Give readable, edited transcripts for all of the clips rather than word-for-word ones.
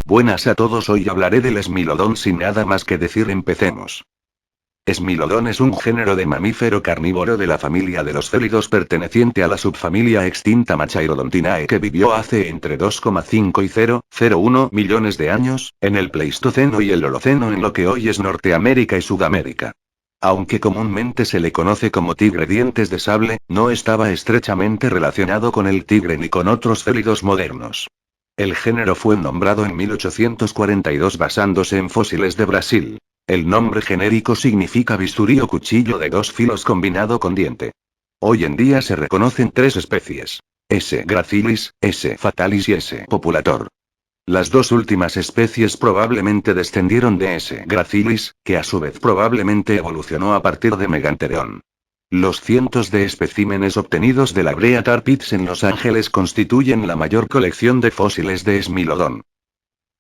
Buenas a todos, hoy hablaré del Smilodon. Sin nada más que decir, empecemos. Smilodon es un género de mamífero carnívoro de la familia de los félidos perteneciente a la subfamilia extinta Machairodontinae que vivió hace entre 2,5 y 0,01 millones de años, en el Pleistoceno y el Holoceno en lo que hoy es Norteamérica y Sudamérica. Aunque comúnmente se le conoce como tigre dientes de sable, no estaba estrechamente relacionado con el tigre ni con otros félidos modernos. El género fue nombrado en 1842 basándose en fósiles de Brasil. El nombre genérico significa bisturí o cuchillo de dos filos combinado con diente. Hoy en día se reconocen tres especies: S. gracilis, S. fatalis y S. populator. Las dos últimas especies probablemente descendieron de S. gracilis, que a su vez probablemente evolucionó a partir de Megantereon. Los cientos de especímenes obtenidos de la Brea Tar Pits en Los Ángeles constituyen la mayor colección de fósiles de Smilodon.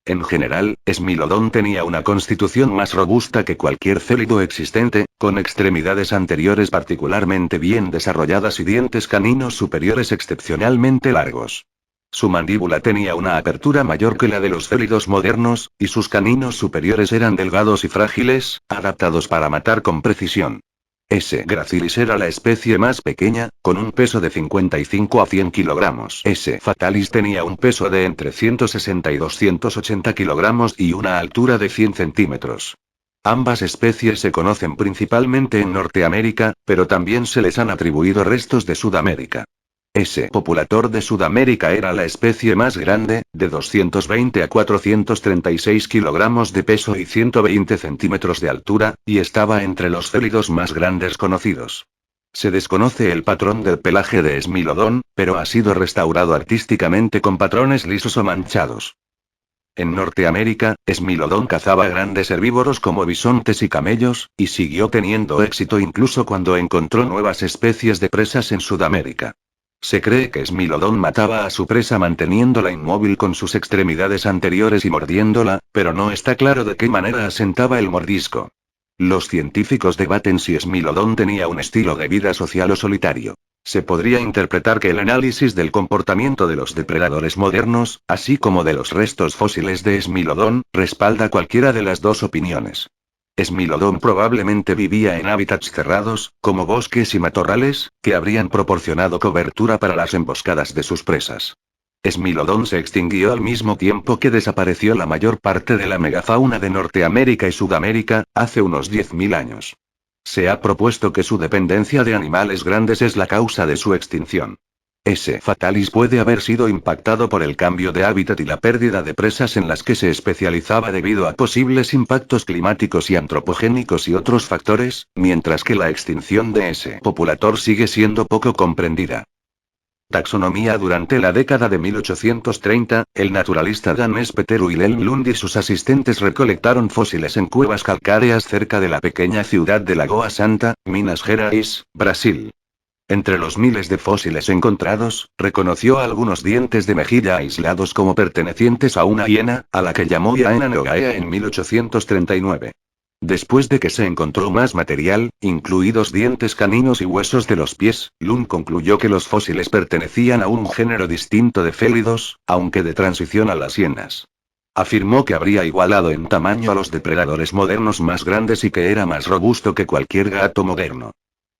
En general, Smilodon tenía una constitución más robusta que cualquier félido existente, con extremidades anteriores particularmente bien desarrolladas y dientes caninos superiores excepcionalmente largos. Su mandíbula tenía una apertura mayor que la de los félidos modernos, y sus caninos superiores eran delgados y frágiles, adaptados para matar con precisión. S. gracilis era la especie más pequeña, con un peso de 55 a 100 kilogramos. S. fatalis tenía un peso de entre 160 y 280 kilogramos y una altura de 100 centímetros. Ambas especies se conocen principalmente en Norteamérica, pero también se les han atribuido restos de Sudamérica. S. populator de Sudamérica era la especie más grande, de 220 a 436 kilogramos de peso y 120 centímetros de altura, y estaba entre los félidos más grandes conocidos. Se desconoce el patrón del pelaje de Smilodon, pero ha sido restaurado artísticamente con patrones lisos o manchados. En Norteamérica, Smilodon cazaba grandes herbívoros como bisontes y camellos, y siguió teniendo éxito incluso cuando encontró nuevas especies de presas en Sudamérica. Se cree que Smilodon mataba a su presa manteniéndola inmóvil con sus extremidades anteriores y mordiéndola, pero no está claro de qué manera asentaba el mordisco. Los científicos debaten si Smilodon tenía un estilo de vida social o solitario. Se podría interpretar que el análisis del comportamiento de los depredadores modernos, así como de los restos fósiles de Smilodon, respalda cualquiera de las dos opiniones. Smilodon probablemente vivía en hábitats cerrados, como bosques y matorrales, que habrían proporcionado cobertura para las emboscadas de sus presas. Smilodon se extinguió al mismo tiempo que desapareció la mayor parte de la megafauna de Norteamérica y Sudamérica, hace unos 10.000 años. Se ha propuesto que su dependencia de animales grandes es la causa de su extinción. S. fatalis puede haber sido impactado por el cambio de hábitat y la pérdida de presas en las que se especializaba debido a posibles impactos climáticos y antropogénicos y otros factores, mientras que la extinción de S. populator sigue siendo poco comprendida. Taxonomía. Durante la década de 1830, el naturalista danés Peter Wilhelm Lund y sus asistentes recolectaron fósiles en cuevas calcáreas cerca de la pequeña ciudad de Lagoa Santa, Minas Gerais, Brasil. Entre los miles de fósiles encontrados, reconoció algunos dientes de mejilla aislados como pertenecientes a una hiena, a la que llamó Hyaena nogaea en 1839. Después de que se encontró más material, incluidos dientes caninos y huesos de los pies, Lund concluyó que los fósiles pertenecían a un género distinto de félidos, aunque de transición a las hienas. Afirmó que habría igualado en tamaño a los depredadores modernos más grandes y que era más robusto que cualquier gato moderno.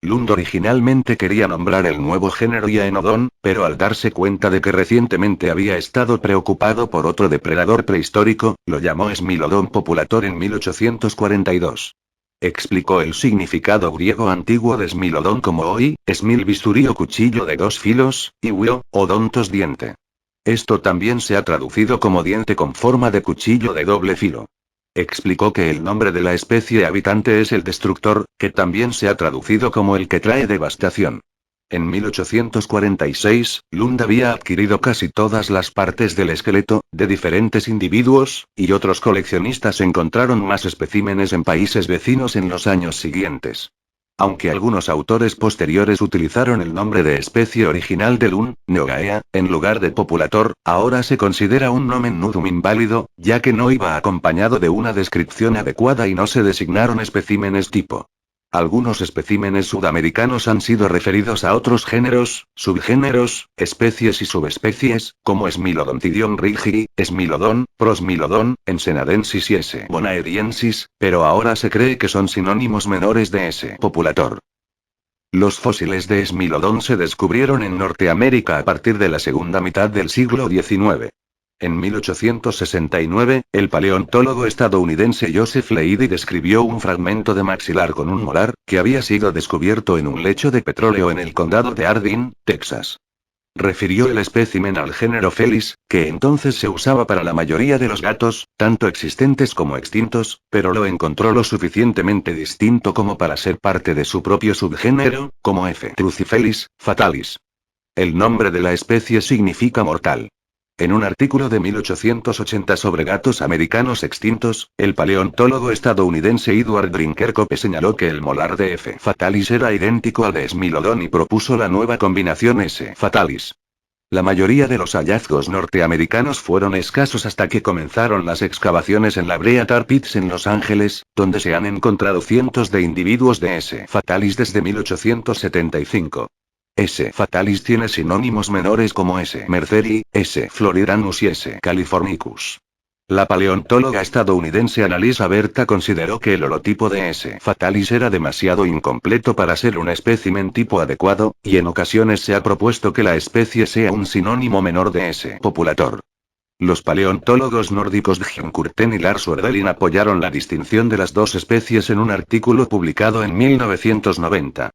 Lund originalmente quería nombrar el nuevo género Hyaenodon, pero al darse cuenta de que recientemente había estado preocupado por otro depredador prehistórico, lo llamó Smilodon populator en 1842. Explicó el significado griego antiguo de Smilodon como oi, smil bisturí o cuchillo de dos filos, y wio, odontos diente. Esto también se ha traducido como diente con forma de cuchillo de doble filo. Explicó que el nombre de la especie habitante es el destructor, que también se ha traducido como el que trae devastación. En 1846, Lund había adquirido casi todas las partes del esqueleto, de diferentes individuos, y otros coleccionistas encontraron más especímenes en países vecinos en los años siguientes. Aunque algunos autores posteriores utilizaron el nombre de especie original de Lund, Nogaea, en lugar de populator, ahora se considera un nomen nudum inválido, ya que no iba acompañado de una descripción adecuada y no se designaron especímenes tipo. Algunos especímenes sudamericanos han sido referidos a otros géneros, subgéneros, especies y subespecies, como Smilodontidion rigii, Smilodon, Prosmilodon, Ensenadensis y S. bonaeriensis, pero ahora se cree que son sinónimos menores de S. populator. Los fósiles de Smilodon se descubrieron en Norteamérica a partir de la segunda mitad del siglo XIX. En 1869, el paleontólogo estadounidense Joseph Leidy describió un fragmento de maxilar con un molar, que había sido descubierto en un lecho de petróleo en el condado de Hardin, Texas. Refirió el espécimen al género Felis, que entonces se usaba para la mayoría de los gatos, tanto existentes como extintos, pero lo encontró lo suficientemente distinto como para ser parte de su propio subgénero, como F. trucifelis, fatalis. El nombre de la especie significa mortal. En un artículo de 1880 sobre gatos americanos extintos, el paleontólogo estadounidense Edward Brinkerkoppe señaló que el molar de F. fatalis era idéntico al de Smilodon y propuso la nueva combinación S. fatalis. La mayoría de los hallazgos norteamericanos fueron escasos hasta que comenzaron las excavaciones en la Brea Tar Pits en Los Ángeles, donde se han encontrado cientos de individuos de S. fatalis desde 1875. S. fatalis tiene sinónimos menores como S. merceri, S. floridanus y S. californicus. La paleontóloga estadounidense Annalisa Berta consideró que el holotipo de S. fatalis era demasiado incompleto para ser un espécimen tipo adecuado, y en ocasiones se ha propuesto que la especie sea un sinónimo menor de S. populator. Los paleontólogos nórdicos Björn Kurten y Lars Werdelin apoyaron la distinción de las dos especies en un artículo publicado en 1990.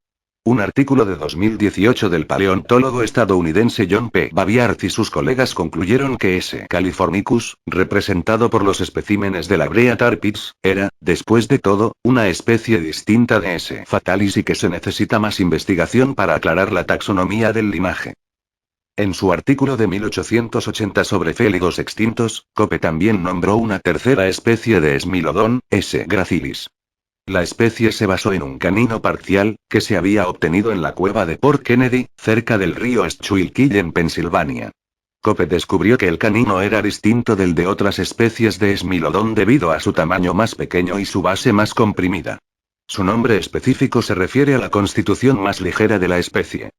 Un artículo de 2018 del paleontólogo estadounidense John P. Baviart y sus colegas concluyeron que S. californicus, representado por los especímenes de la Brea Tar Pits, era, después de todo, una especie distinta de S. fatalis y que se necesita más investigación para aclarar la taxonomía del linaje. En su artículo de 1880 sobre félidos extintos, Koppe también nombró una tercera especie de Smilodon, S. gracilis. La especie se basó en un canino parcial, que se había obtenido en la cueva de Port Kennedy, cerca del río Schuylkill en Pensilvania. Koppe descubrió que el canino era distinto del de otras especies de Smilodon debido a su tamaño más pequeño y su base más comprimida. Su nombre específico se refiere a la constitución más ligera de la especie.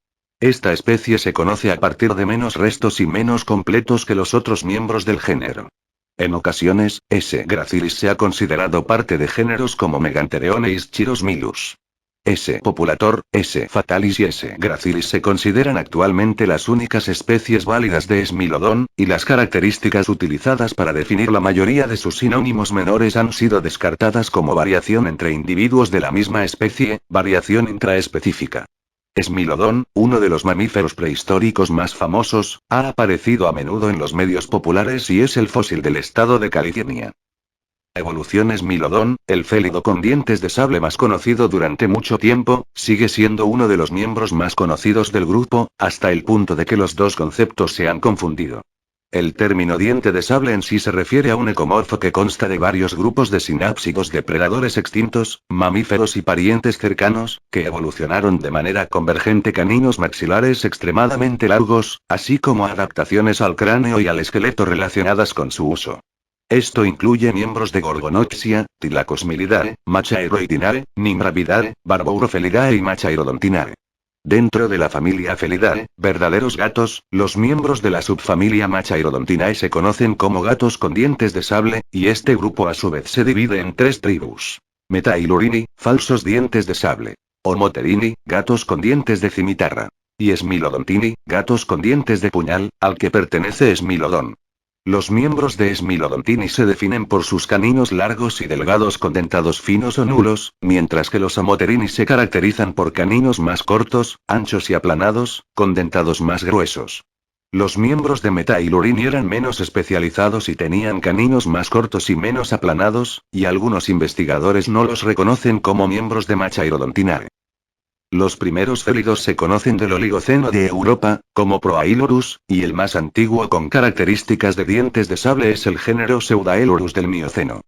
Esta especie se conoce a partir de menos restos y menos completos que los otros miembros del género. En ocasiones, S. gracilis se ha considerado parte de géneros como Megantereone y Schirosmilus. S. populator, S. fatalis y S. gracilis se consideran actualmente las únicas especies válidas de Smilodon, y las características utilizadas para definir la mayoría de sus sinónimos menores han sido descartadas como variación entre individuos de la misma especie, variación intraespecífica. Smilodon, uno de los mamíferos prehistóricos más famosos, ha aparecido a menudo en los medios populares y es el fósil del estado de California. Evolución Smilodon, el félido con dientes de sable más conocido durante mucho tiempo, sigue siendo uno de los miembros más conocidos del grupo, hasta el punto de que los dos conceptos se han confundido. El término diente de sable en sí se refiere a un ecomorfo que consta de varios grupos de sinápsidos depredadores extintos, mamíferos y parientes cercanos, que evolucionaron de manera convergente caninos maxilares extremadamente largos, así como adaptaciones al cráneo y al esqueleto relacionadas con su uso. Esto incluye miembros de Gorgonoxia, Thylacoshmilidae, Machaeroidinae, Nimrabidae, Barbourophilidae y Machaerodontinae. Dentro de la familia Felidae, verdaderos gatos, los miembros de la subfamilia Machaerodontinae se conocen como gatos con dientes de sable, y este grupo a su vez se divide en tres tribus. Metailurini, falsos dientes de sable. Homoterini, gatos con dientes de cimitarra. Y Smilodontini, gatos con dientes de puñal, al que pertenece Smilodon. Los miembros de Smilodontini se definen por sus caninos largos y delgados con dentados finos o nulos, mientras que los Homoterini se caracterizan por caninos más cortos, anchos y aplanados, con dentados más gruesos. Los miembros de Metailurini eran menos especializados y tenían caninos más cortos y menos aplanados, y algunos investigadores no los reconocen como miembros de Machaerodontinae. Los primeros félidos se conocen del Oligoceno de Europa, como Proailurus, y el más antiguo con características de dientes de sable es el género Pseudaelurus del Mioceno.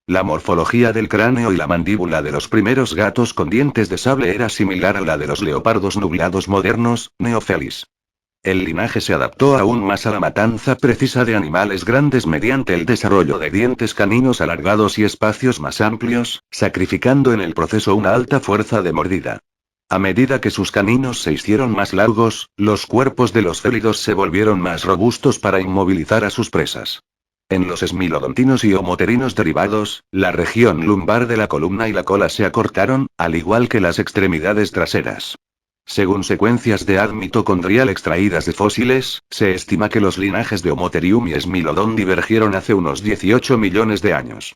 La morfología del cráneo y la mandíbula de los primeros gatos con dientes de sable era similar a la de los leopardos nublados modernos, Neophelis. El linaje se adaptó aún más a la matanza precisa de animales grandes mediante el desarrollo de dientes caninos alargados y espacios más amplios, sacrificando en el proceso una alta fuerza de mordida. A medida que sus caninos se hicieron más largos, los cuerpos de los félidos se volvieron más robustos para inmovilizar a sus presas. En los esmilodontinos y homoterinos derivados, la región lumbar de la columna y la cola se acortaron, al igual que las extremidades traseras. Según secuencias de ADN mitocondrial extraídas de fósiles, se estima que los linajes de Homotherium y Smilodon divergieron hace unos 18 millones de años.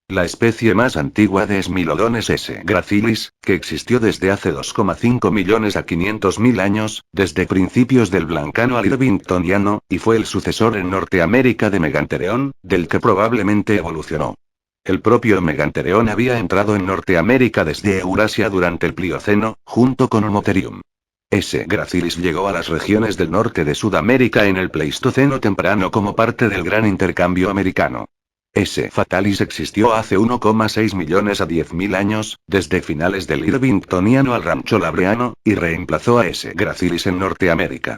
La especie más antigua de Smilodon es S. gracilis, que existió desde hace 2,5 millones a 500.000 años, desde principios del Blancano al Irvingtoniano, y fue el sucesor en Norteamérica de Megantereon, del que probablemente evolucionó. El propio Megantereon había entrado en Norteamérica desde Eurasia durante el Plioceno, junto con Homotherium. S. gracilis llegó a las regiones del norte de Sudamérica en el Pleistoceno temprano como parte del gran intercambio americano. S. fatalis existió hace 1,6 millones a 10.000 años, desde finales del Irvingtoniano al Rancho Labreano, y reemplazó a S. gracilis en Norteamérica.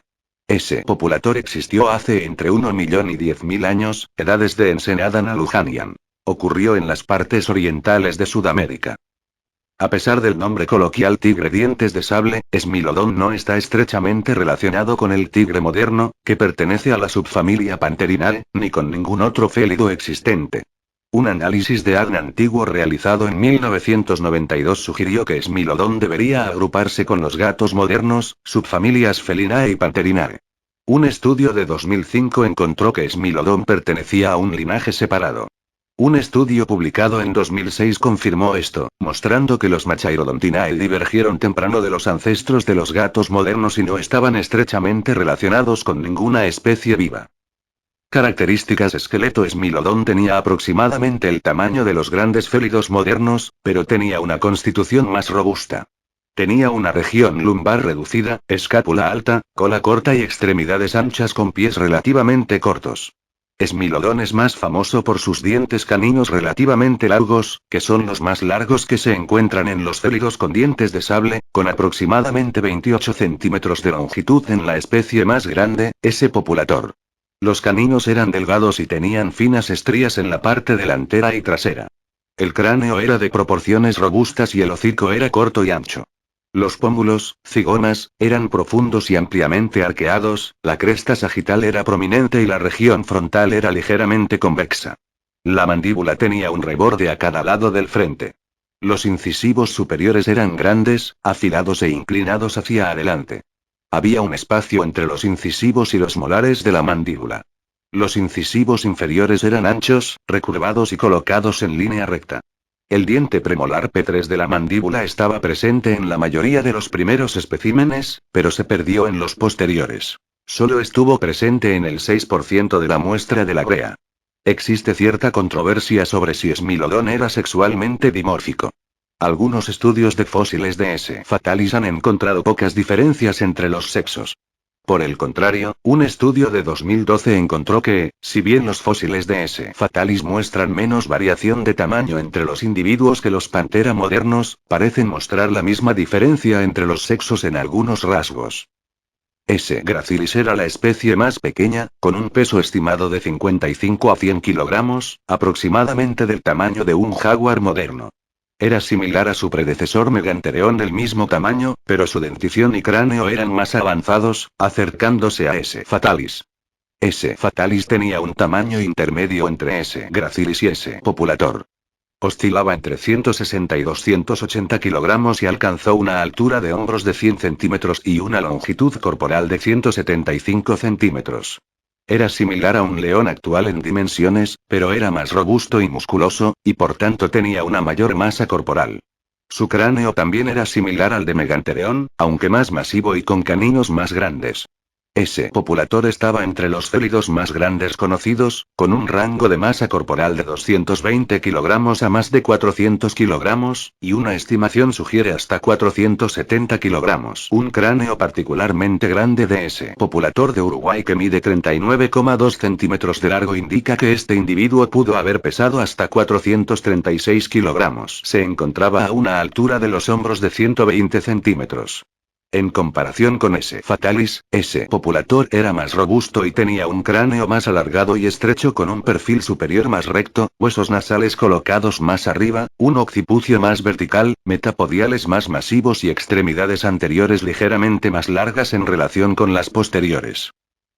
S. populator existió hace entre 1 millón y 10.000 años, edades de Ensenadan a Lujanian. Ocurrió en las partes orientales de Sudamérica. A pesar del nombre coloquial tigre dientes de sable, Smilodon no está estrechamente relacionado con el tigre moderno, que pertenece a la subfamilia Pantherinale, ni con ningún otro félido existente. Un análisis de ADN antiguo realizado en 1992 sugirió que Smilodon debería agruparse con los gatos modernos, subfamilias Felinae y Pantherinale. Un estudio de 2005 encontró que Smilodon pertenecía a un linaje separado. Un estudio publicado en 2006 confirmó esto, mostrando que los Machairodontinae divergieron temprano de los ancestros de los gatos modernos y no estaban estrechamente relacionados con ninguna especie viva. Características: esqueleto: Smilodon tenía aproximadamente el tamaño de los grandes félidos modernos, pero tenía una constitución más robusta. Tenía una región lumbar reducida, escápula alta, cola corta y extremidades anchas con pies relativamente cortos. Smilodon es más famoso por sus dientes caninos relativamente largos, que son los más largos que se encuentran en los félidos con dientes de sable, con aproximadamente 28 centímetros de longitud en la especie más grande, S. populator. Los caninos eran delgados y tenían finas estrías en la parte delantera y trasera. El cráneo era de proporciones robustas y el hocico era corto y ancho. Los pómulos, cigomas, eran profundos y ampliamente arqueados, la cresta sagital era prominente y la región frontal era ligeramente convexa. La mandíbula tenía un reborde a cada lado del frente. Los incisivos superiores eran grandes, afilados e inclinados hacia adelante. Había un espacio entre los incisivos y los molares de la mandíbula. Los incisivos inferiores eran anchos, recurvados y colocados en línea recta. El diente premolar P3 de la mandíbula estaba presente en la mayoría de los primeros especímenes, pero se perdió en los posteriores. Solo estuvo presente en el 6% de la muestra de la brea. Existe cierta controversia sobre si Smilodon era sexualmente dimórfico. Algunos estudios de fósiles de S. fatalis han encontrado pocas diferencias entre los sexos. Por el contrario, un estudio de 2012 encontró que, si bien los fósiles de S. fatalis muestran menos variación de tamaño entre los individuos que los Panthera modernos, parecen mostrar la misma diferencia entre los sexos en algunos rasgos. S. gracilis era la especie más pequeña, con un peso estimado de 55 a 100 kilogramos, aproximadamente del tamaño de un jaguar moderno. Era similar a su predecesor Megantereon del mismo tamaño, pero su dentición y cráneo eran más avanzados, acercándose a S. fatalis. S. fatalis tenía un tamaño intermedio entre S. gracilis y S. populator. Oscilaba entre 160 y 280 kilogramos y alcanzó una altura de hombros de 100 centímetros y una longitud corporal de 175 centímetros. Era similar a un león actual en dimensiones, pero era más robusto y musculoso, y por tanto tenía una mayor masa corporal. Su cráneo también era similar al de Megantereon, aunque más masivo y con caninos más grandes. S. populator estaba entre los félidos más grandes conocidos, con un rango de masa corporal de 220 kilogramos a más de 400 kilogramos, y una estimación sugiere hasta 470 kilogramos. Un cráneo particularmente grande de S. populator de Uruguay que mide 39,2 centímetros de largo indica que este individuo pudo haber pesado hasta 436 kilogramos. Se encontraba a una altura de los hombros de 120 centímetros. En comparación con S. fatalis, S. populator era más robusto y tenía un cráneo más alargado y estrecho con un perfil superior más recto, huesos nasales colocados más arriba, un occipucio más vertical, metapodiales más masivos y extremidades anteriores ligeramente más largas en relación con las posteriores.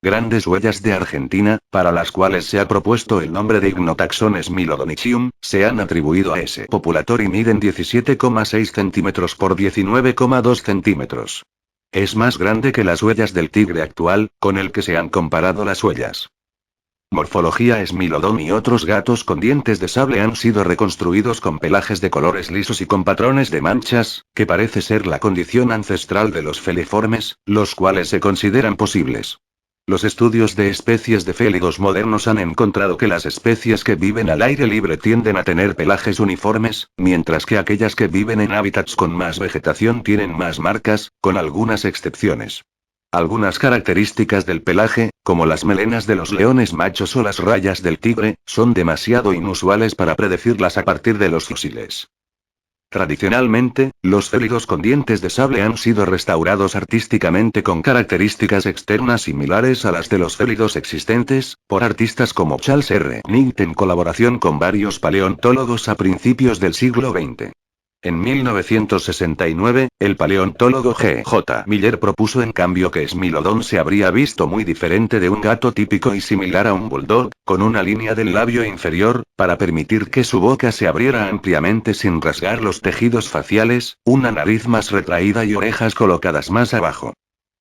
Grandes huellas de Argentina, para las cuales se ha propuesto el nombre de Ignotaxon Smilodonicium, se han atribuido a S. populator y miden 17,6 centímetros por 19,2 centímetros. Es más grande que las huellas del tigre actual, con el que se han comparado las huellas. Morfología Smilodon y otros gatos con dientes de sable han sido reconstruidos con pelajes de colores lisos y con patrones de manchas, que parece ser la condición ancestral de los feliformes, los cuales se consideran posibles. Los estudios de especies de félidos modernos han encontrado que las especies que viven al aire libre tienden a tener pelajes uniformes, mientras que aquellas que viven en hábitats con más vegetación tienen más marcas, con algunas excepciones. Algunas características del pelaje, como las melenas de los leones machos o las rayas del tigre, son demasiado inusuales para predecirlas a partir de los fósiles. Tradicionalmente, los félidos con dientes de sable han sido restaurados artísticamente con características externas similares a las de los félidos existentes, por artistas como Charles R. Knight en colaboración con varios paleontólogos a principios del siglo XX. En 1969, el paleontólogo G. J. Miller propuso en cambio que Smilodon se habría visto muy diferente de un gato típico y similar a un bulldog, con una línea del labio inferior, para permitir que su boca se abriera ampliamente sin rasgar los tejidos faciales, una nariz más retraída y orejas colocadas más abajo.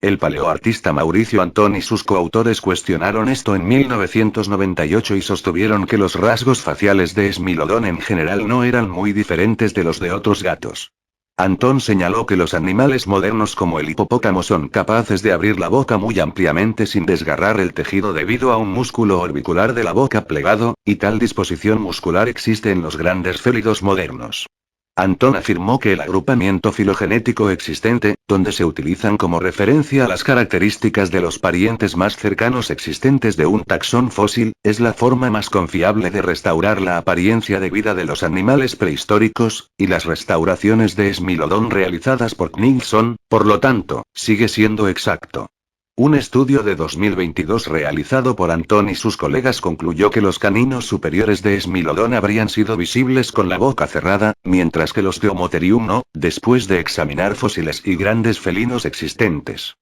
El paleoartista Mauricio Antón y sus coautores cuestionaron esto en 1998 y sostuvieron que los rasgos faciales de Smilodon en general no eran muy diferentes de los de otros gatos. Antón señaló que los animales modernos como el hipopótamo son capaces de abrir la boca muy ampliamente sin desgarrar el tejido debido a un músculo orbicular de la boca plegado, y tal disposición muscular existe en los grandes félidos modernos. Antón afirmó que el agrupamiento filogenético existente, donde se utilizan como referencia las características de los parientes más cercanos existentes de un taxón fósil, es la forma más confiable de restaurar la apariencia de vida de los animales prehistóricos, y las restauraciones de Smilodon realizadas por Knigson, por lo tanto, sigue siendo exacto. Un estudio de 2022 realizado por Antón y sus colegas concluyó que los caninos superiores de Smilodon habrían sido visibles con la boca cerrada, mientras que los de Homotherium no, después de examinar fósiles y grandes felinos existentes.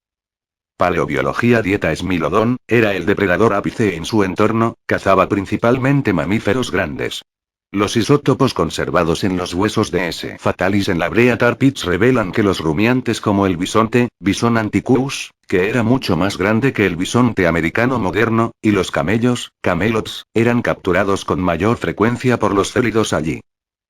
Paleobiología. Dieta. Smilodon era el depredador ápice en su entorno, cazaba principalmente mamíferos grandes. Los isótopos conservados en los huesos de S. fatalis en la Brea Tar Pits revelan que los rumiantes como el bisonte, Bison antiquus, que era mucho más grande que el bisonte americano moderno, y los camellos, camelots, eran capturados con mayor frecuencia por los félidos allí.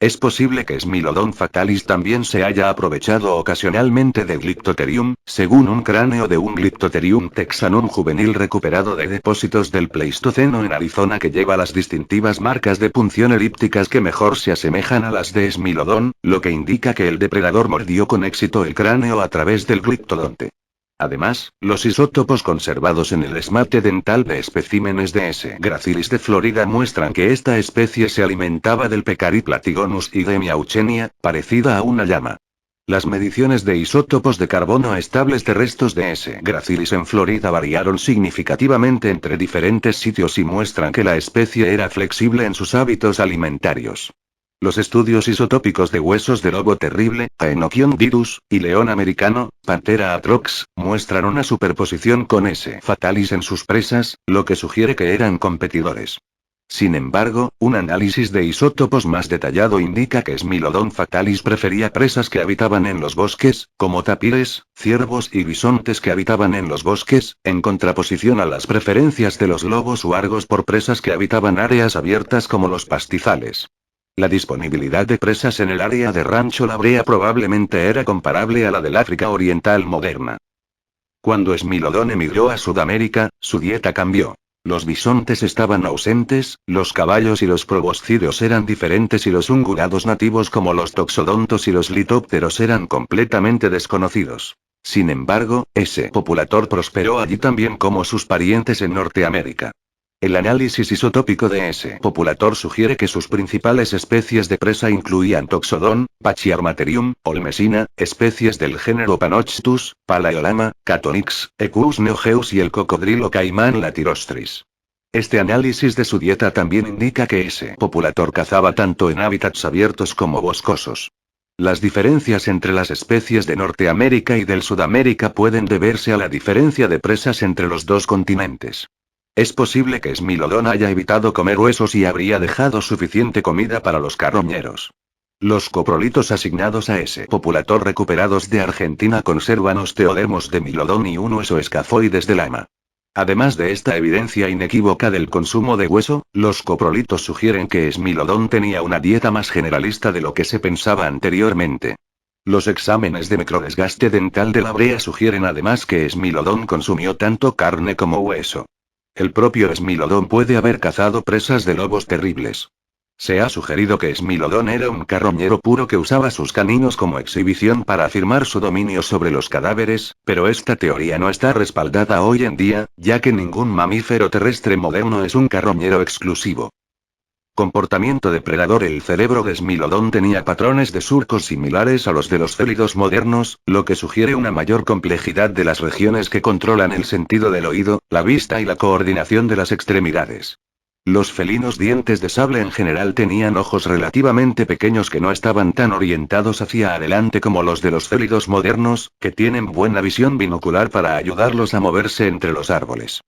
Es posible que Smilodon fatalis también se haya aprovechado ocasionalmente de Glyptotherium, según un cráneo de un Glyptotherium texanum juvenil recuperado de depósitos del Pleistoceno en Arizona que lleva las distintivas marcas de punción elípticas que mejor se asemejan a las de Smilodon, lo que indica que el depredador mordió con éxito el cráneo a través del Glyptodonte. Además, los isótopos conservados en el esmalte dental de especímenes de S. gracilis de Florida muestran que esta especie se alimentaba del Pecari platygonus y de Miauchenia, parecida a una llama. Las mediciones de isótopos de carbono estables de restos de S. gracilis en Florida variaron significativamente entre diferentes sitios y muestran que la especie era flexible en sus hábitos alimentarios. Los estudios isotópicos de huesos de lobo terrible, Aenochion didus, y león americano, Panthera atrox, muestran una superposición con S. fatalis en sus presas, lo que sugiere que eran competidores. Sin embargo, un análisis de isótopos más detallado indica que Smilodon fatalis prefería presas que habitaban en los bosques, como tapires, ciervos y bisontes que habitaban en los bosques, en contraposición a las preferencias de los lobos huargos por presas que habitaban áreas abiertas como los pastizales. La disponibilidad de presas en el área de Rancho La Brea probablemente era comparable a la del África Oriental moderna. Cuando Smilodon emigró a Sudamérica, su dieta cambió. Los bisontes estaban ausentes, los caballos y los proboscideos eran diferentes y los ungulados nativos como los toxodontos y los litópteros eran completamente desconocidos. Sin embargo, ese populator prosperó allí también como sus parientes en Norteamérica. El análisis isotópico de ese populator sugiere que sus principales especies de presa incluían Toxodon, Pachyarmaterium, Olmesina, especies del género Panochtus, Palaeolama, Catonix, Equus neogeus y el cocodrilo caimán Latirostris. Este análisis de su dieta también indica que ese populator cazaba tanto en hábitats abiertos como boscosos. Las diferencias entre las especies de Norteamérica y del Sudamérica pueden deberse a la diferencia de presas entre los dos continentes. Es posible que Smilodon haya evitado comer huesos y habría dejado suficiente comida para los carroñeros. Los coprolitos asignados a ese populator recuperados de Argentina conservan osteodermos de Milodon y un hueso escafoides de lama. Además de esta evidencia inequívoca del consumo de hueso, los coprolitos sugieren que Smilodon tenía una dieta más generalista de lo que se pensaba anteriormente. Los exámenes de microdesgaste dental de la brea sugieren además que Smilodon consumió tanto carne como hueso. El propio Smilodon puede haber cazado presas de lobos terribles. Se ha sugerido que Smilodon era un carroñero puro que usaba sus caninos como exhibición para afirmar su dominio sobre los cadáveres, pero esta teoría no está respaldada hoy en día, ya que ningún mamífero terrestre moderno es un carroñero exclusivo. Comportamiento depredador. El cerebro de Smilodon tenía patrones de surcos similares a los de los célidos modernos, lo que sugiere una mayor complejidad de las regiones que controlan el sentido del oído, la vista y la coordinación de las extremidades. Los felinos dientes de sable en general tenían ojos relativamente pequeños que no estaban tan orientados hacia adelante como los de los célidos modernos, que tienen buena visión binocular para ayudarlos a moverse entre los árboles.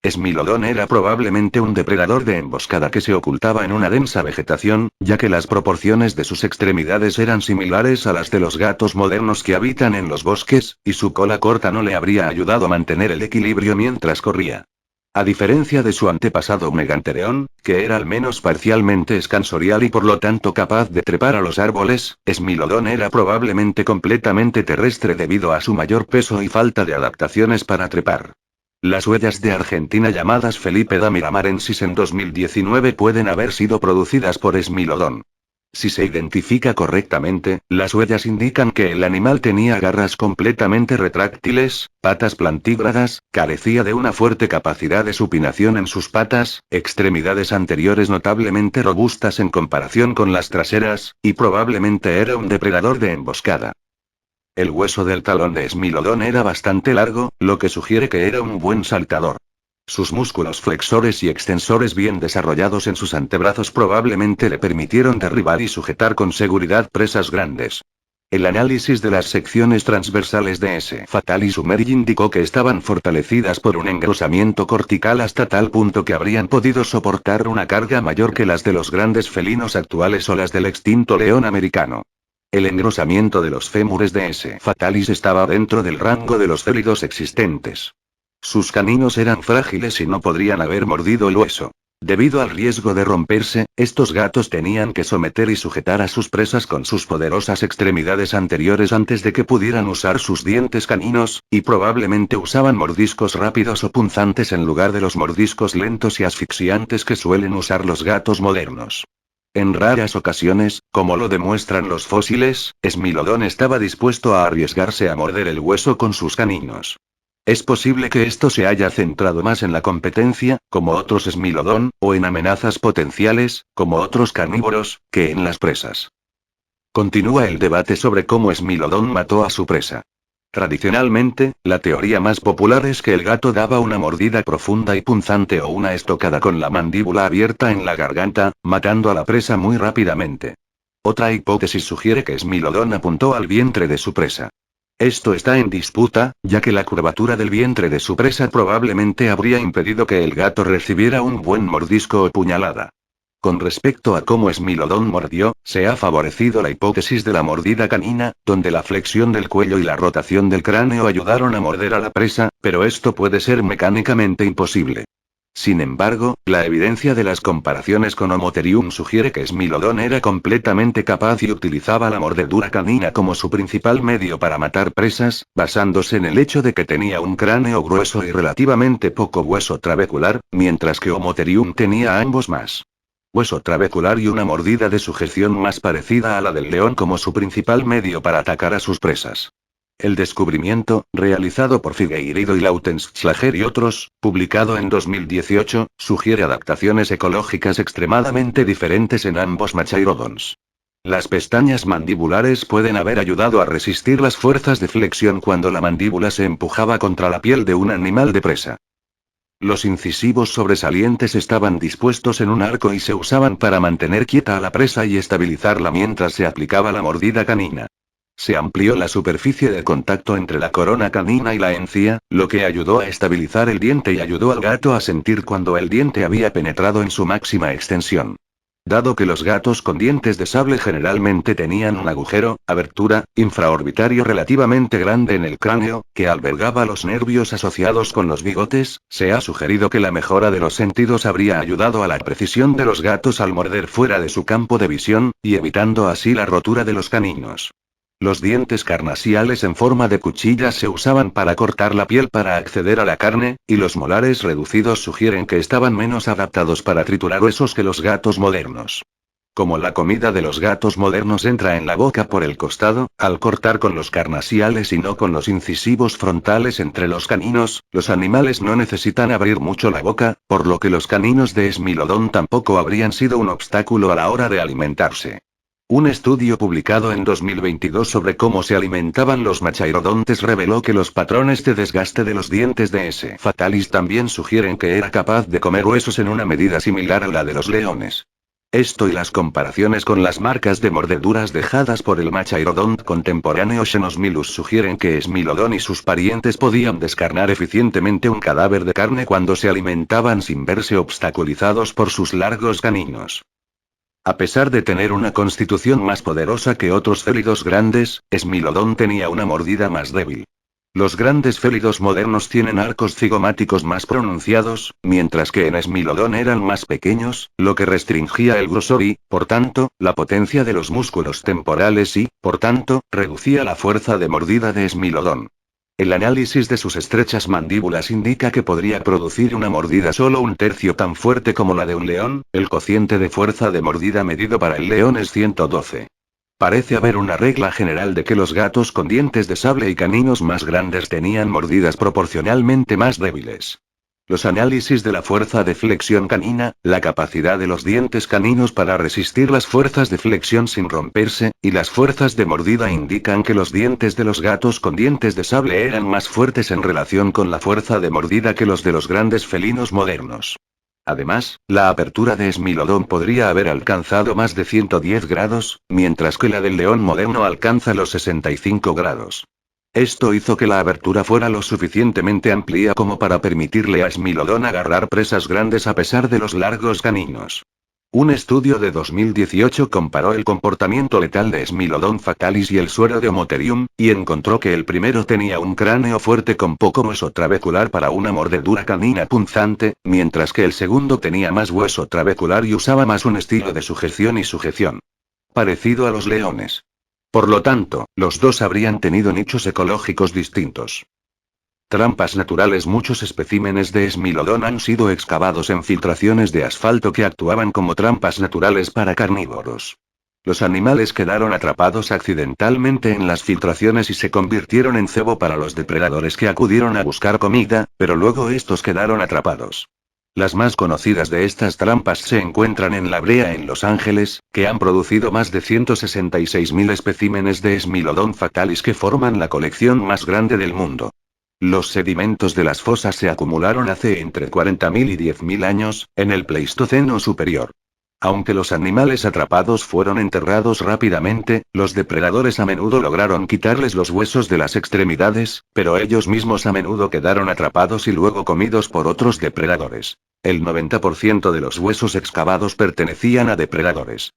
Smilodon era probablemente un depredador de emboscada que se ocultaba en una densa vegetación, ya que las proporciones de sus extremidades eran similares a las de los gatos modernos que habitan en los bosques, y su cola corta no le habría ayudado a mantener el equilibrio mientras corría. A diferencia de su antepasado Megantereon, que era al menos parcialmente escansorial y por lo tanto capaz de trepar a los árboles, Smilodon era probablemente completamente terrestre debido a su mayor peso y falta de adaptaciones para trepar. Las huellas de Argentina llamadas Felipeda miramarensis en 2019 pueden haber sido producidas por Smilodon. Si se identifica correctamente, las huellas indican que el animal tenía garras completamente retráctiles, patas plantígradas, carecía de una fuerte capacidad de supinación en sus patas, extremidades anteriores notablemente robustas en comparación con las traseras, y probablemente era un depredador de emboscada. El hueso del talón de Smilodon era bastante largo, lo que sugiere que era un buen saltador. Sus músculos flexores y extensores bien desarrollados en sus antebrazos probablemente le permitieron derribar y sujetar con seguridad presas grandes. El análisis de las secciones transversales de S. fatalis humeri indicó que estaban fortalecidas por un engrosamiento cortical hasta tal punto que habrían podido soportar una carga mayor que las de los grandes felinos actuales o las del extinto león americano. El engrosamiento de los fémures de S. fatalis estaba dentro del rango de los célidos existentes. Sus caninos eran frágiles y no podrían haber mordido el hueso. Debido al riesgo de romperse, estos gatos tenían que someter y sujetar a sus presas con sus poderosas extremidades anteriores antes de que pudieran usar sus dientes caninos, y probablemente usaban mordiscos rápidos o punzantes en lugar de los mordiscos lentos y asfixiantes que suelen usar los gatos modernos. En raras ocasiones, como lo demuestran los fósiles, Smilodon estaba dispuesto a arriesgarse a morder el hueso con sus caninos. Es posible que esto se haya centrado más en la competencia, como otros Smilodon, o en amenazas potenciales, como otros carnívoros, que en las presas. Continúa el debate sobre cómo Smilodon mató a su presa. Tradicionalmente, la teoría más popular es que el gato daba una mordida profunda y punzante o una estocada con la mandíbula abierta en la garganta, matando a la presa muy rápidamente. Otra hipótesis sugiere que Smilodon apuntó al vientre de su presa. Esto está en disputa, ya que la curvatura del vientre de su presa probablemente habría impedido que el gato recibiera un buen mordisco o puñalada. Con respecto a cómo Smilodon mordió, se ha favorecido la hipótesis de la mordida canina, donde la flexión del cuello y la rotación del cráneo ayudaron a morder a la presa, pero esto puede ser mecánicamente imposible. Sin embargo, la evidencia de las comparaciones con Homotherium sugiere que Smilodon era completamente capaz y utilizaba la mordedura canina como su principal medio para matar presas, basándose en el hecho de que tenía un cráneo grueso y relativamente poco hueso trabecular, mientras que Homotherium tenía ambos más hueso trabecular y una mordida de sujeción más parecida a la del león como su principal medio para atacar a sus presas. El descubrimiento, realizado por Figueiredo y Lautenschlager y otros, publicado en 2018, sugiere adaptaciones ecológicas extremadamente diferentes en ambos Machairodons. Las pestañas mandibulares pueden haber ayudado a resistir las fuerzas de flexión cuando la mandíbula se empujaba contra la piel de un animal de presa. Los incisivos sobresalientes estaban dispuestos en un arco y se usaban para mantener quieta a la presa y estabilizarla mientras se aplicaba la mordida canina. Se amplió la superficie de contacto entre la corona canina y la encía, lo que ayudó a estabilizar el diente y ayudó al gato a sentir cuando el diente había penetrado en su máxima extensión. Dado que los gatos con dientes de sable generalmente tenían un agujero, abertura, infraorbitario relativamente grande en el cráneo, que albergaba los nervios asociados con los bigotes, se ha sugerido que la mejora de los sentidos habría ayudado a la precisión de los gatos al morder fuera de su campo de visión, y evitando así la rotura de los caninos. Los dientes carnasiales en forma de cuchillas se usaban para cortar la piel para acceder a la carne, y los molares reducidos sugieren que estaban menos adaptados para triturar huesos que los gatos modernos. Como la comida de los gatos modernos entra en la boca por el costado, al cortar con los carnasiales y no con los incisivos frontales entre los caninos, los animales no necesitan abrir mucho la boca, por lo que los caninos de Smilodon tampoco habrían sido un obstáculo a la hora de alimentarse. Un estudio publicado en 2022 sobre cómo se alimentaban los machairodontes reveló que los patrones de desgaste de los dientes de S. fatalis también sugieren que era capaz de comer huesos en una medida similar a la de los leones. Esto y las comparaciones con las marcas de mordeduras dejadas por el machairodont contemporáneo Xenosmilus sugieren que Smilodon y sus parientes podían descarnar eficientemente un cadáver de carne cuando se alimentaban sin verse obstaculizados por sus largos caninos. A pesar de tener una constitución más poderosa que otros félidos grandes, Smilodon tenía una mordida más débil. Los grandes félidos modernos tienen arcos cigomáticos más pronunciados, mientras que en Smilodon eran más pequeños, lo que restringía el grosor y, por tanto, la potencia de los músculos temporales y, por tanto, reducía la fuerza de mordida de Smilodon. El análisis de sus estrechas mandíbulas indica que podría producir una mordida solo un tercio tan fuerte como la de un león, el cociente de fuerza de mordida medido para el león es 112. Parece haber una regla general de que los gatos con dientes de sable y caninos más grandes tenían mordidas proporcionalmente más débiles. Los análisis de la fuerza de flexión canina, la capacidad de los dientes caninos para resistir las fuerzas de flexión sin romperse, y las fuerzas de mordida indican que los dientes de los gatos con dientes de sable eran más fuertes en relación con la fuerza de mordida que los de los grandes felinos modernos. Además, la apertura de Smilodon podría haber alcanzado más de 110 grados, mientras que la del león moderno alcanza los 65 grados. Esto hizo que la abertura fuera lo suficientemente amplia como para permitirle a Smilodon agarrar presas grandes a pesar de los largos caninos. Un estudio de 2018 comparó el comportamiento letal de Smilodon fatalis y el suero de Omotherium, y encontró que el primero tenía un cráneo fuerte con poco hueso trabecular para una mordedura canina punzante, mientras que el segundo tenía más hueso trabecular y usaba más un estilo de sujeción y sujeción parecido a los leones. Por lo tanto, los dos habrían tenido nichos ecológicos distintos. Trampas naturales. Muchos especímenes de Smilodon han sido excavados en filtraciones de asfalto que actuaban como trampas naturales para carnívoros. Los animales quedaron atrapados accidentalmente en las filtraciones y se convirtieron en cebo para los depredadores que acudieron a buscar comida, pero luego estos quedaron atrapados. Las más conocidas de estas trampas se encuentran en La Brea en Los Ángeles, que han producido más de 166.000 especímenes de Smilodon fatalis que forman la colección más grande del mundo. Los sedimentos de las fosas se acumularon hace entre 40.000 y 10.000 años, en el Pleistoceno superior. Aunque los animales atrapados fueron enterrados rápidamente, los depredadores a menudo lograron quitarles los huesos de las extremidades, pero ellos mismos a menudo quedaron atrapados y luego comidos por otros depredadores. El 90% de los huesos excavados pertenecían a depredadores.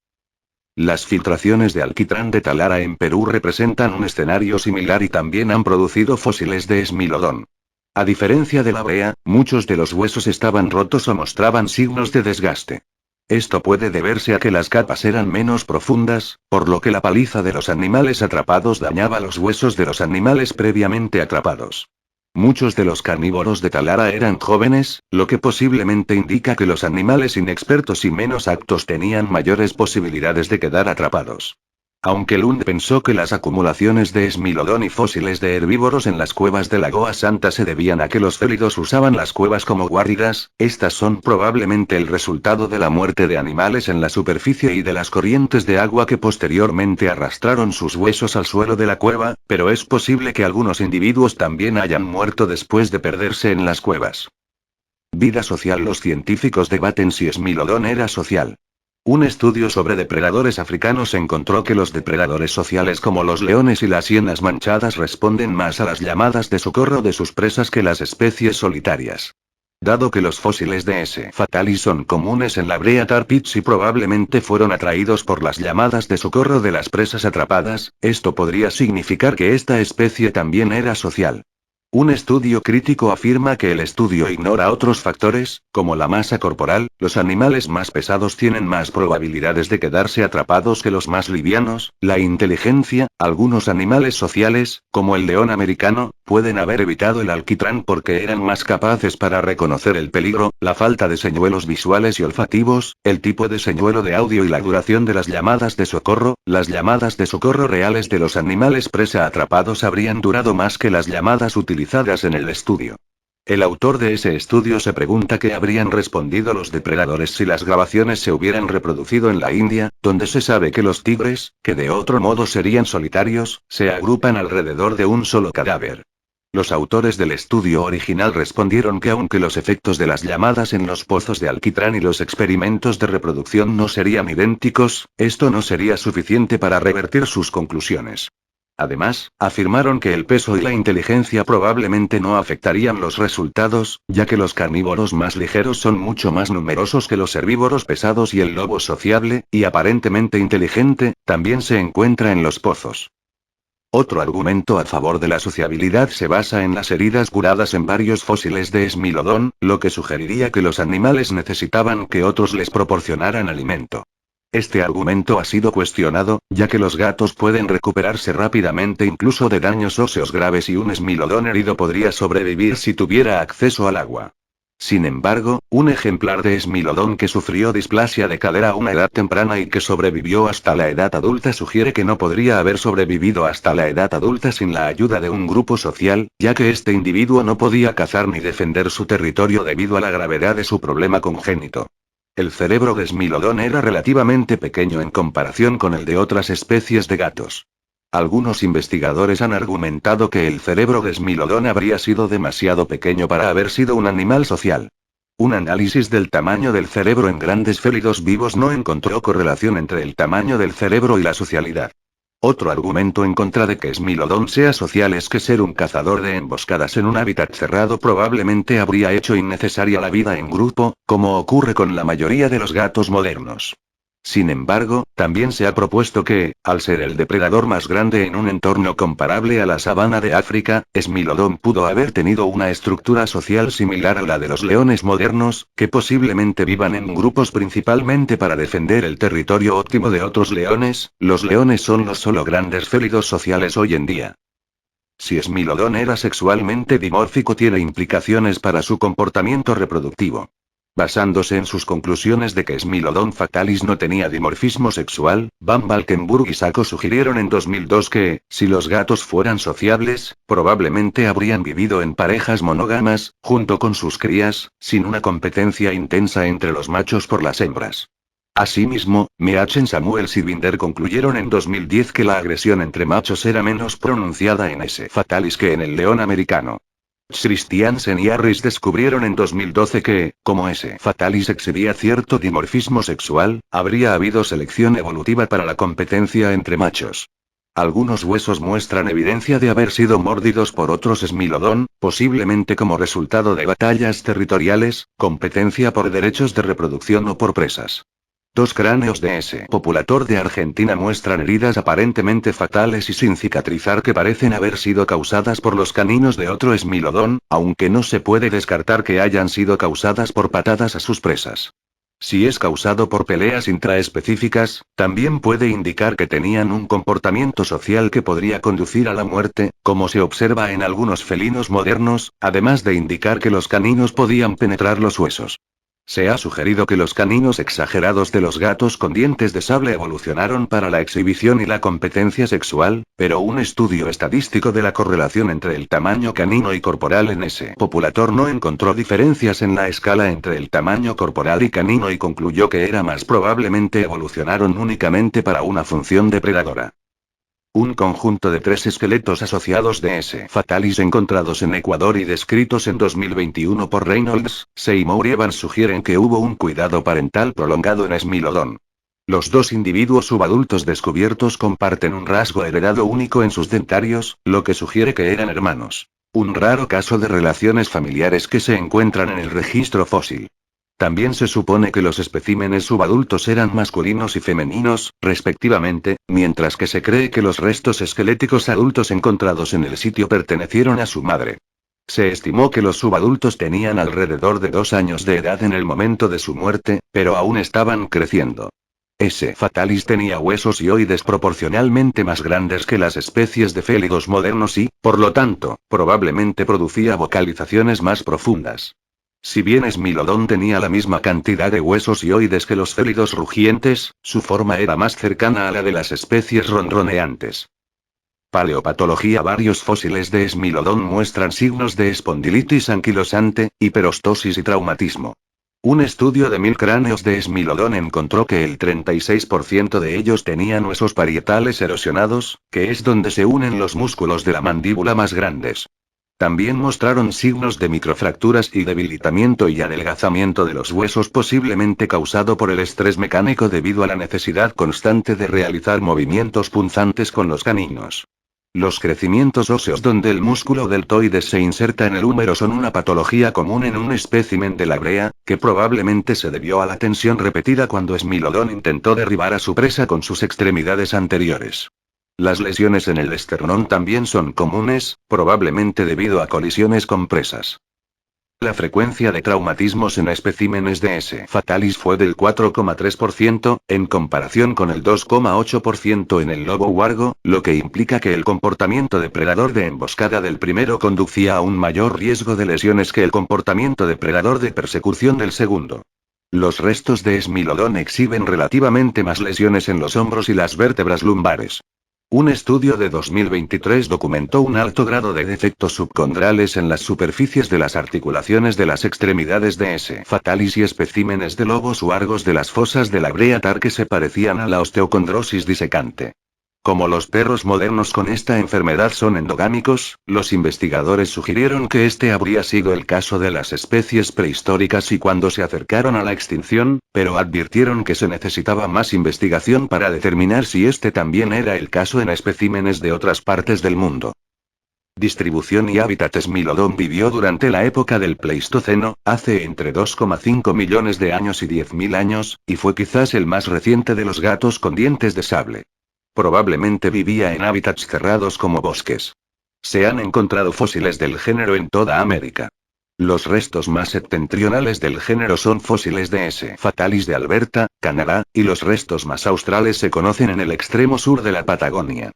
Las filtraciones de alquitrán de Talara en Perú representan un escenario similar y también han producido fósiles de Smilodon. A diferencia de La Brea, muchos de los huesos estaban rotos o mostraban signos de desgaste. Esto puede deberse a que las capas eran menos profundas, por lo que la paliza de los animales atrapados dañaba los huesos de los animales previamente atrapados. Muchos de los carnívoros de Talara eran jóvenes, lo que posiblemente indica que los animales inexpertos y menos aptos tenían mayores posibilidades de quedar atrapados. Aunque Lund pensó que las acumulaciones de esmilodón y fósiles de herbívoros en las cuevas de Lagoa Santa se debían a que los félidos usaban las cuevas como guaridas, estas son probablemente el resultado de la muerte de animales en la superficie y de las corrientes de agua que posteriormente arrastraron sus huesos al suelo de la cueva, pero es posible que algunos individuos también hayan muerto después de perderse en las cuevas. Vida social. Los científicos debaten si esmilodón era social. Un estudio sobre depredadores africanos encontró que los depredadores sociales como los leones y las hienas manchadas responden más a las llamadas de socorro de sus presas que las especies solitarias. Dado que los fósiles de S. fatalis son comunes en la brea tar pits y probablemente fueron atraídos por las llamadas de socorro de las presas atrapadas, esto podría significar que esta especie también era social. Un estudio crítico afirma que el estudio ignora otros factores, como la masa corporal. Los animales más pesados tienen más probabilidades de quedarse atrapados que los más livianos. La inteligencia. Algunos animales sociales, como el león americano, pueden haber evitado el alquitrán porque eran más capaces para reconocer el peligro. La falta de señuelos visuales y olfativos, el tipo de señuelo de audio y la duración de las llamadas de socorro. Las llamadas de socorro reales de los animales presa atrapados habrían durado más que las llamadas utilizadas en el estudio. El autor de ese estudio se pregunta qué habrían respondido los depredadores si las grabaciones se hubieran reproducido en la India, donde se sabe que los tigres, que de otro modo serían solitarios, se agrupan alrededor de un solo cadáver. Los autores del estudio original respondieron que aunque los efectos de las llamadas en los pozos de alquitrán y los experimentos de reproducción no serían idénticos, esto no sería suficiente para revertir sus conclusiones. Además, afirmaron que el peso y la inteligencia probablemente no afectarían los resultados, ya que los carnívoros más ligeros son mucho más numerosos que los herbívoros pesados y el lobo sociable, y aparentemente inteligente, también se encuentra en los pozos. Otro argumento a favor de la sociabilidad se basa en las heridas curadas en varios fósiles de esmilodón, lo que sugeriría que los animales necesitaban que otros les proporcionaran alimento. Este argumento ha sido cuestionado, ya que los gatos pueden recuperarse rápidamente incluso de daños óseos graves y un esmilodón herido podría sobrevivir si tuviera acceso al agua. Sin embargo, un ejemplar de esmilodón que sufrió displasia de cadera a una edad temprana y que sobrevivió hasta la edad adulta sugiere que no podría haber sobrevivido hasta la edad adulta sin la ayuda de un grupo social, ya que este individuo no podía cazar ni defender su territorio debido a la gravedad de su problema congénito. El cerebro de esmilodón era relativamente pequeño en comparación con el de otras especies de gatos. Algunos investigadores han argumentado que el cerebro de esmilodón habría sido demasiado pequeño para haber sido un animal social. Un análisis del tamaño del cerebro en grandes félidos vivos no encontró correlación entre el tamaño del cerebro y la socialidad. Otro argumento en contra de que esmilodón sea social es que ser un cazador de emboscadas en un hábitat cerrado probablemente habría hecho innecesaria la vida en grupo, como ocurre con la mayoría de los gatos modernos. Sin embargo, también se ha propuesto que, al ser el depredador más grande en un entorno comparable a la sabana de África, esmilodón pudo haber tenido una estructura social similar a la de los leones modernos, que posiblemente vivan en grupos principalmente para defender el territorio óptimo de otros leones. Los leones son los solo grandes félidos sociales hoy en día. Si esmilodón era sexualmente dimórfico tiene implicaciones para su comportamiento reproductivo. Basándose en sus conclusiones de que Smilodon fatalis no tenía dimorfismo sexual, Van Valkenburg y Sacco sugirieron en 2002 que, si los gatos fueran sociables, probablemente habrían vivido en parejas monógamas, junto con sus crías, sin una competencia intensa entre los machos por las hembras. Asimismo, Meachen Samuels y Binder concluyeron en 2010 que la agresión entre machos era menos pronunciada en S. fatalis que en el león americano. Christiansen y Harris descubrieron en 2012 que, como S. fatalis exhibía cierto dimorfismo sexual, habría habido selección evolutiva para la competencia entre machos. Algunos huesos muestran evidencia de haber sido mordidos por otros Smilodon, posiblemente como resultado de batallas territoriales, competencia por derechos de reproducción o por presas. Dos cráneos de S. populator de Argentina muestran heridas aparentemente fatales y sin cicatrizar que parecen haber sido causadas por los caninos de otro Smilodon, aunque no se puede descartar que hayan sido causadas por patadas a sus presas. Si es causado por peleas intraespecíficas, también puede indicar que tenían un comportamiento social que podría conducir a la muerte, como se observa en algunos felinos modernos, además de indicar que los caninos podían penetrar los huesos. Se ha sugerido que los caninos exagerados de los gatos con dientes de sable evolucionaron para la exhibición y la competencia sexual, pero un estudio estadístico de la correlación entre el tamaño canino y corporal en ese populator no encontró diferencias en la escala entre el tamaño corporal y canino y concluyó que era más probablemente evolucionaron únicamente para una función depredadora. Un conjunto de 3 esqueletos asociados de S. fatalis encontrados en Ecuador y descritos en 2021 por Reynolds, Seymour y Evans sugieren que hubo un cuidado parental prolongado en Smilodon. Los 2 individuos subadultos descubiertos comparten un rasgo heredado único en sus dentarios, lo que sugiere que eran hermanos. Un raro caso de relaciones familiares que se encuentran en el registro fósil. También se supone que los especímenes subadultos eran masculinos y femeninos, respectivamente, mientras que se cree que los restos esqueléticos adultos encontrados en el sitio pertenecieron a su madre. Se estimó que los subadultos tenían alrededor de 2 años de edad en el momento de su muerte, pero aún estaban creciendo. S. fatalis tenía huesos y oides proporcionalmente más grandes que las especies de félidos modernos y, por lo tanto, probablemente producía vocalizaciones más profundas. Si bien Smilodon tenía la misma cantidad de huesos y oides que los félidos rugientes, su forma era más cercana a la de las especies ronroneantes. Paleopatología. Varios fósiles de Smilodon muestran signos de espondilitis anquilosante, hiperostosis y traumatismo. Un estudio de 1000 cráneos de Smilodon encontró que el 36% de ellos tenían huesos parietales erosionados, que es donde se unen los músculos de la mandíbula más grandes. También mostraron signos de microfracturas y debilitamiento y adelgazamiento de los huesos, posiblemente causado por el estrés mecánico debido a la necesidad constante de realizar movimientos punzantes con los caninos. Los crecimientos óseos donde el músculo deltoides se inserta en el húmero son una patología común en un espécimen de la brea, que probablemente se debió a la tensión repetida cuando Smilodon intentó derribar a su presa con sus extremidades anteriores. Las lesiones en el esternón también son comunes, probablemente debido a colisiones con presas. La frecuencia de traumatismos en especímenes de S. fatalis fue del 4,3%, en comparación con el 2,8% en el lobo huargo, lo que implica que el comportamiento depredador de emboscada del primero conducía a un mayor riesgo de lesiones que el comportamiento depredador de persecución del segundo. Los restos de Smilodon exhiben relativamente más lesiones en los hombros y las vértebras lumbares. Un estudio de 2023 documentó un alto grado de defectos subcondrales en las superficies de las articulaciones de las extremidades de S. fatalis y especímenes de lobos huargos de las fosas de la brea tar que se parecían a la osteocondrosis disecante. Como los perros modernos con esta enfermedad son endogámicos, los investigadores sugirieron que este habría sido el caso de las especies prehistóricas y cuando se acercaron a la extinción, pero advirtieron que se necesitaba más investigación para determinar si este también era el caso en especímenes de otras partes del mundo. Distribución y hábitat. Smilodon vivió durante la época del Pleistoceno, hace entre 2,5 millones de años y 10.000 años, y fue quizás el más reciente de los gatos con dientes de sable. Probablemente vivía en hábitats cerrados como bosques. Se han encontrado fósiles del género en toda América. Los restos más septentrionales del género son fósiles de S. fatalis de Alberta, Canadá, y los restos más australes se conocen en el extremo sur de la Patagonia.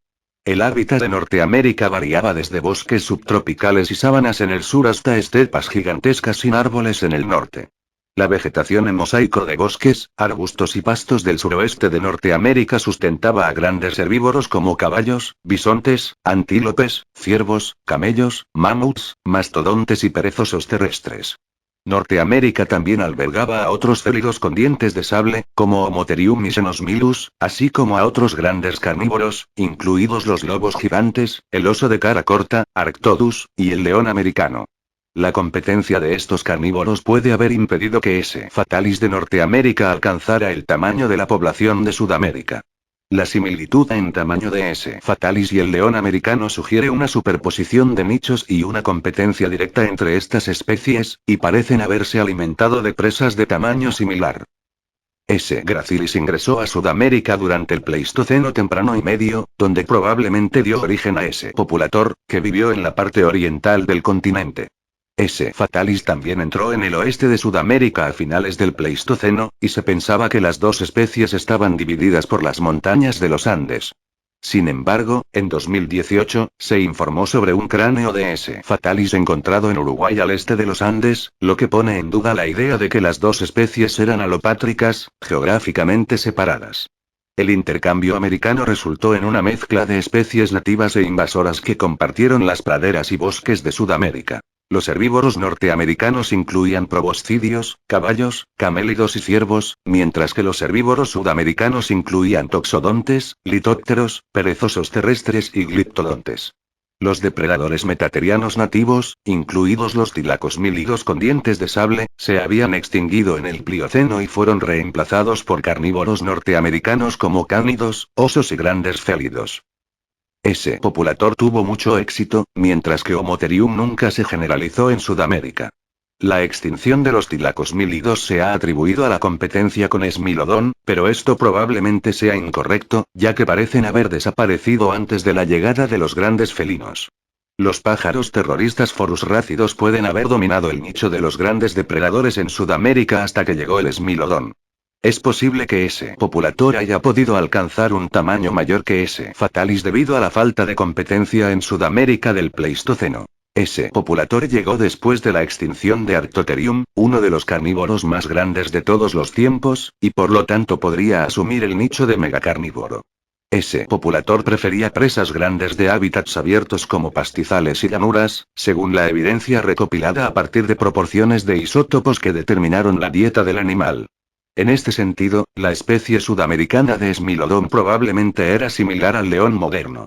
El hábitat de Norteamérica variaba desde bosques subtropicales y sabanas en el sur hasta estepas gigantescas sin árboles en el norte. La vegetación en mosaico de bosques, arbustos y pastos del suroeste de Norteamérica sustentaba a grandes herbívoros como caballos, bisontes, antílopes, ciervos, camellos, mamuts, mastodontes y perezosos terrestres. Norteamérica también albergaba a otros félidos con dientes de sable, como Homotherium y Xenosmilus, así como a otros grandes carnívoros, incluidos los lobos gigantes, el oso de cara corta, Arctodus, y el león americano. La competencia de estos carnívoros puede haber impedido que S. fatalis de Norteamérica alcanzara el tamaño de la población de Sudamérica. La similitud en tamaño de S. fatalis y el león americano sugiere una superposición de nichos y una competencia directa entre estas especies, y parecen haberse alimentado de presas de tamaño similar. S. gracilis ingresó a Sudamérica durante el Pleistoceno temprano y medio, donde probablemente dio origen a S. populator, que vivió en la parte oriental del continente. S. fatalis también entró en el oeste de Sudamérica a finales del Pleistoceno, y se pensaba que las dos especies estaban divididas por las montañas de los Andes. Sin embargo, en 2018, se informó sobre un cráneo de S. fatalis encontrado en Uruguay al este de los Andes, lo que pone en duda la idea de que las dos especies eran alopátricas, geográficamente separadas. El intercambio americano resultó en una mezcla de especies nativas e invasoras que compartieron las praderas y bosques de Sudamérica. Los herbívoros norteamericanos incluían proboscidios, caballos, camélidos y ciervos, mientras que los herbívoros sudamericanos incluían toxodontes, litópteros, perezosos terrestres y gliptodontes. Los depredadores metaterianos nativos, incluidos los tilacosmílidos con dientes de sable, se habían extinguido en el Plioceno y fueron reemplazados por carnívoros norteamericanos como cánidos, osos y grandes félidos. Ese populator tuvo mucho éxito, mientras que Homotherium nunca se generalizó en Sudamérica. La extinción de los tilacosmílidos se ha atribuido a la competencia con Smilodon, pero esto probablemente sea incorrecto, ya que parecen haber desaparecido antes de la llegada de los grandes felinos. Los pájaros terroristas Forus rácidos pueden haber dominado el nicho de los grandes depredadores en Sudamérica hasta que llegó el Smilodon. Es posible que ese populator haya podido alcanzar un tamaño mayor que ese fatalis debido a la falta de competencia en Sudamérica del Pleistoceno. Ese populator llegó después de la extinción de Arctotherium, uno de los carnívoros más grandes de todos los tiempos, y por lo tanto podría asumir el nicho de megacarnívoro. Ese populator prefería presas grandes de hábitats abiertos como pastizales y llanuras, según la evidencia recopilada a partir de proporciones de isótopos que determinaron la dieta del animal. En este sentido, la especie sudamericana de Smilodon probablemente era similar al león moderno.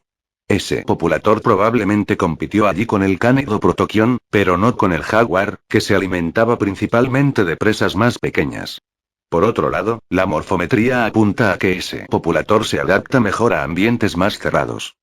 Ese populator probablemente compitió allí con el cánido protoquión, pero no con el jaguar, que se alimentaba principalmente de presas más pequeñas. Por otro lado, la morfometría apunta a que ese populator se adapta mejor a ambientes más cerrados.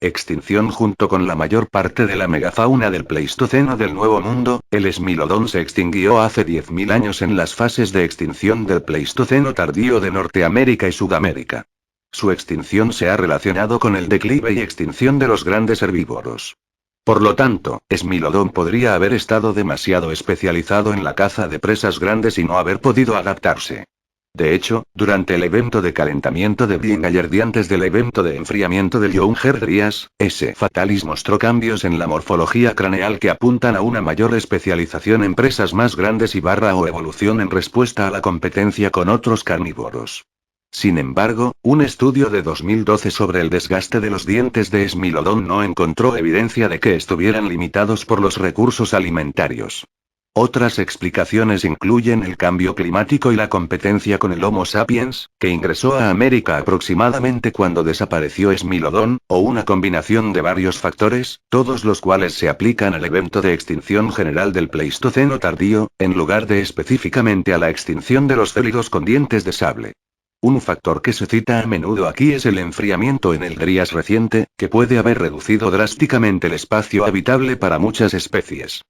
Extinción. Junto con la mayor parte de la megafauna del Pleistoceno del Nuevo Mundo, el Smilodon se extinguió hace 10.000 años en las fases de extinción del Pleistoceno tardío de Norteamérica y Sudamérica. Su extinción se ha relacionado con el declive y extinción de los grandes herbívoros. Por lo tanto, Smilodon podría haber estado demasiado especializado en la caza de presas grandes y no haber podido adaptarse. De hecho, durante el evento de calentamiento de Bingallard y antes del evento de enfriamiento del Younger-Dryas, ese fatalis mostró cambios en la morfología craneal que apuntan a una mayor especialización en presas más grandes o evolución en respuesta a la competencia con otros carnívoros. Sin embargo, un estudio de 2012 sobre el desgaste de los dientes de Smilodon no encontró evidencia de que estuvieran limitados por los recursos alimentarios. Otras explicaciones incluyen el cambio climático y la competencia con el Homo sapiens, que ingresó a América aproximadamente cuando desapareció Smilodon, o una combinación de varios factores, todos los cuales se aplican al evento de extinción general del Pleistoceno tardío, en lugar de específicamente a la extinción de los félidos con dientes de sable. Un factor que se cita a menudo aquí es el enfriamiento en el Dryas reciente, que puede haber reducido drásticamente el espacio habitable para muchas especies.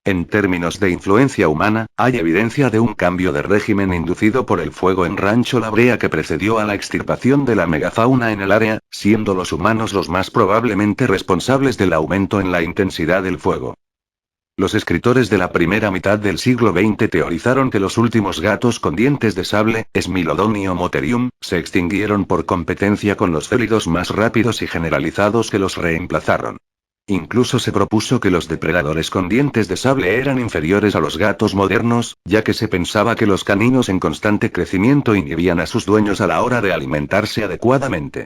En términos de influencia humana, hay evidencia de un cambio de régimen inducido por el fuego en Rancho La Brea que precedió a la extirpación de la megafauna en el área, siendo los humanos los más probablemente responsables del aumento en la intensidad del fuego. Los escritores de la primera mitad del siglo XX teorizaron que los últimos gatos con dientes de sable, Smilodon y Homotherium, se extinguieron por competencia con los félidos más rápidos y generalizados que los reemplazaron. Incluso se propuso que los depredadores con dientes de sable eran inferiores a los gatos modernos, ya que se pensaba que los caninos en constante crecimiento inhibían a sus dueños a la hora de alimentarse adecuadamente.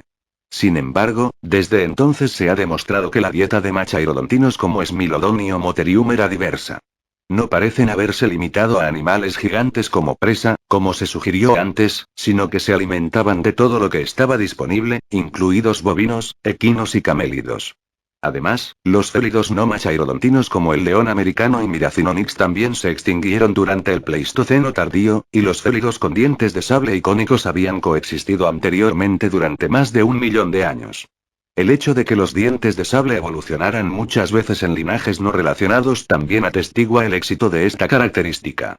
Sin embargo, desde entonces se ha demostrado que la dieta de machairodontinos como Smilodon y Homotherium era diversa. No parecen haberse limitado a animales gigantes como presa, como se sugirió antes, sino que se alimentaban de todo lo que estaba disponible, incluidos bovinos, equinos y camélidos. Además, los félidos no machairodontinos como el león americano y Miracinonyx también se extinguieron durante el Pleistoceno tardío, y los félidos con dientes de sable icónicos habían coexistido anteriormente durante más de 1.000.000 de años. El hecho de que los dientes de sable evolucionaran muchas veces en linajes no relacionados también atestigua el éxito de esta característica.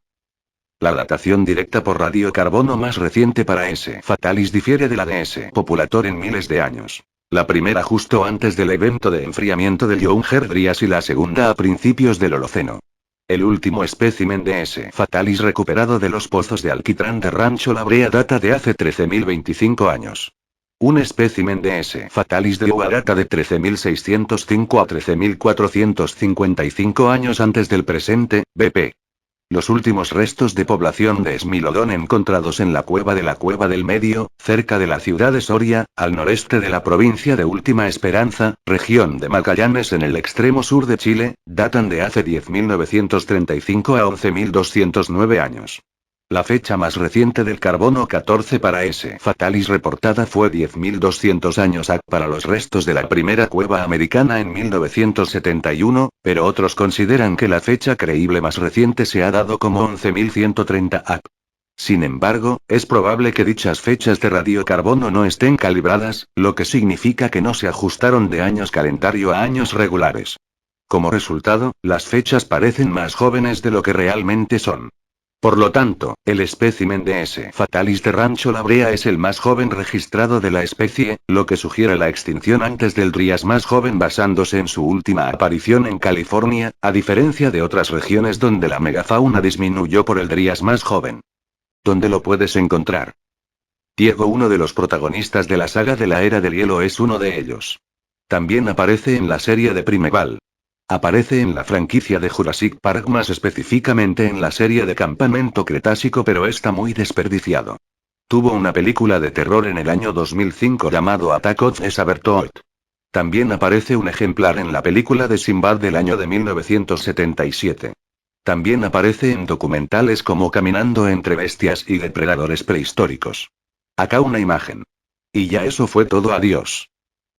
La datación directa por radiocarbono más reciente para S. fatalis difiere de la de S. populator en miles de años. La primera justo antes del evento de enfriamiento del Younger-Dryas y la segunda a principios del Holoceno. El último espécimen de S. fatalis recuperado de los pozos de alquitrán de Rancho La Brea data de hace 13.025 años. Un espécimen de S. fatalis de Uarata de 13.605 a 13.455 años antes del presente, BP. Los últimos restos de población de Smilodon encontrados en la cueva del Medio, cerca de la ciudad de Soria, al noreste de la provincia de Última Esperanza, región de Magallanes en el extremo sur de Chile, datan de hace 10.935 a 11.209 años. La fecha más reciente del carbono 14 para S. fatalis reportada fue 10.200 años para los restos de la primera cueva americana en 1971, pero otros consideran que la fecha creíble más reciente se ha dado como 11.130 AC. Sin embargo, es probable que dichas fechas de radiocarbono no estén calibradas, lo que significa que no se ajustaron de años calendario a años regulares. Como resultado, las fechas parecen más jóvenes de lo que realmente son. Por lo tanto, el espécimen de S. fatalis de Rancho La Brea es el más joven registrado de la especie, lo que sugiere la extinción antes del Drías más joven basándose en su última aparición en California, a diferencia de otras regiones donde la megafauna disminuyó por el Drías más joven. ¿Dónde lo puedes encontrar? Diego, uno de los protagonistas de la saga de la Era del Hielo, es uno de ellos. También aparece en la serie de Primeval. Aparece en la franquicia de Jurassic Park, más específicamente en la serie de Campamento Cretácico, pero está muy desperdiciado. Tuvo una película de terror en el año 2005 llamado Attack of the Sabertooth. También aparece un ejemplar en la película de Sinbad del año de 1977. También aparece en documentales como Caminando entre bestias y depredadores prehistóricos. Acá una imagen. Y ya eso fue todo, adiós.